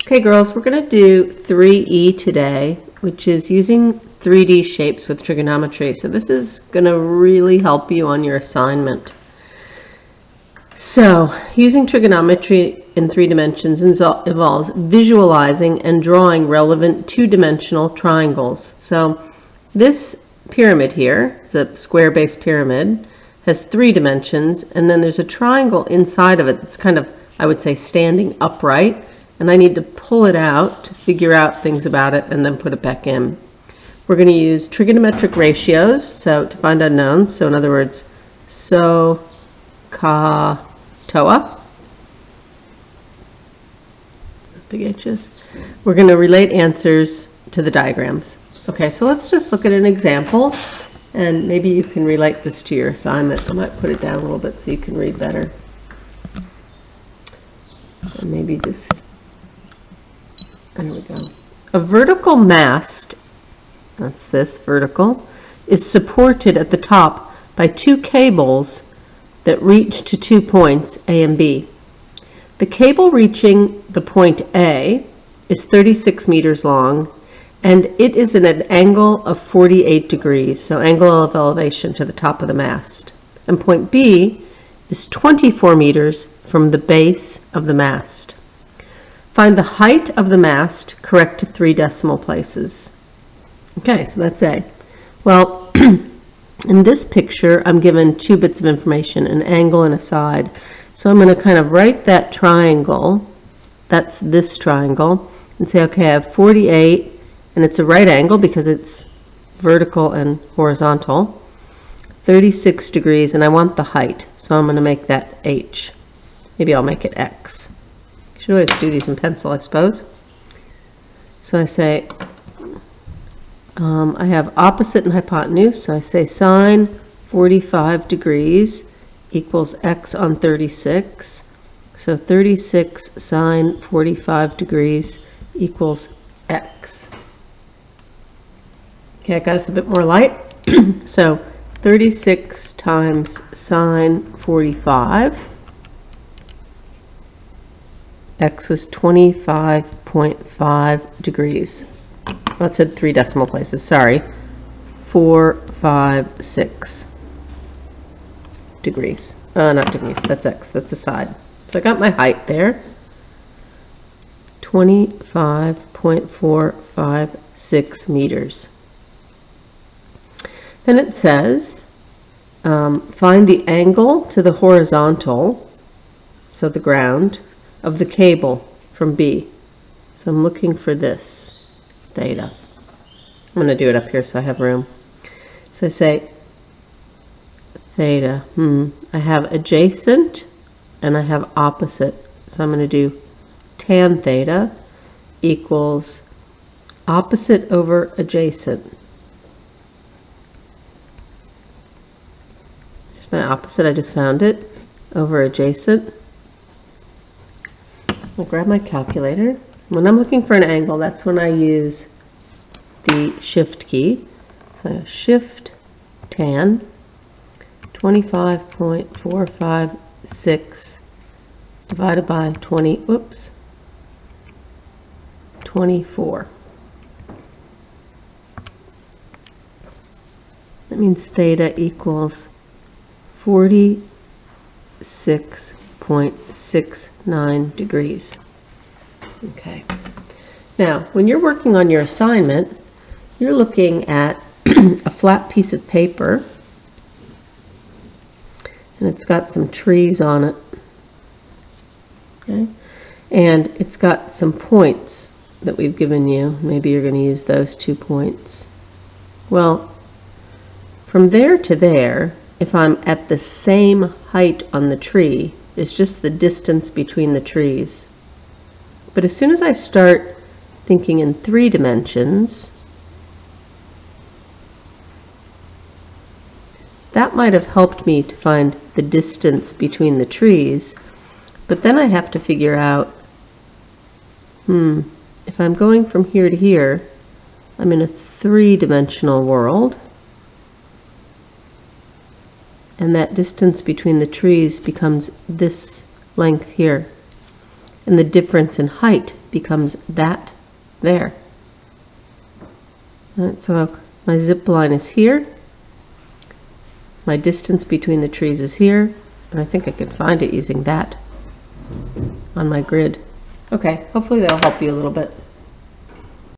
Okay, girls, we're going to do 3E today, which is using 3D shapes with trigonometry. So this is going to really help you on your assignment. So, using trigonometry in 3 dimensions involves visualizing and drawing relevant 2-dimensional triangles. So, this pyramid here, it's a square-based pyramid, has 3 dimensions, and then there's a triangle inside of it that's kind of, I would say, standing upright. And I need to pull it out to figure out things about it and then put it back in. We're going to use trigonometric ratios, so to find unknowns. So in other words, so, ka, toa. Those big H's. We're going to relate answers to the diagrams. Okay, so let's just look at an example, and maybe you can relate this to your assignment. I might put it down a little bit so you can read better. And maybe just... There we go. A vertical mast, that's this, vertical, is supported at the top by 2 cables that reach to 2 points, A and B. The cable reaching the point A is 36 meters long, and it is at an angle of 48 degrees, so angle of elevation to the top of the mast. And point B is 24 meters from the base of the mast. Find the height of the mast correct to 3 decimal places. Okay, so that's A. Well, in this picture, I'm given 2 bits of information, an angle and a side. So I'm going to kind of write that triangle, that's this triangle, and say, okay, I have 48, and it's a right angle because it's vertical and horizontal, 36 degrees, and I want the height. So I'm going to make that H. Maybe I'll make it X. You should always do these in pencil, I suppose. So I say, I have opposite and hypotenuse, so I say sine 45 degrees equals X on 36. So 36 sine 45 degrees equals X. Okay, I got us a bit more light. So 36 times sine 45. X was 25.5 degrees. That said 3 decimal places, sorry. 456 degrees. Not degrees, that's X, that's the side. So I got my height there. 25.456 meters. Then it says, find the angle to the horizontal, so the ground, of the cable from B. So I'm looking for this, theta. I'm going to do it up here so I have room. So I say theta. I have adjacent and I have opposite. So I'm going to do tan theta equals opposite over adjacent. Here's my opposite, I just found it, over adjacent. I'll grab my calculator. When I'm looking for an angle, that's when I use the shift key. So shift tan 25.456 divided by 24. That means theta equals 46.69 degrees. Okay. Now, when you're working on your assignment, you're looking at a flat piece of paper, and it's got some trees on it. Okay? And it's got some points that we've given you. Maybe you're going to use those 2 points. Well, from there to there, if I'm at the same height on the tree, it's just the distance between the trees. But as soon as I start thinking in 3 dimensions, that might have helped me to find the distance between the trees, but then I have to figure out, if I'm going from here to here, I'm in a 3-dimensional world, and that distance between the trees becomes this length here. And the difference in height becomes that there. All right, so my zip line is here. My distance between the trees is here, and I think I can find it using that on my grid. Okay, hopefully that'll help you a little bit.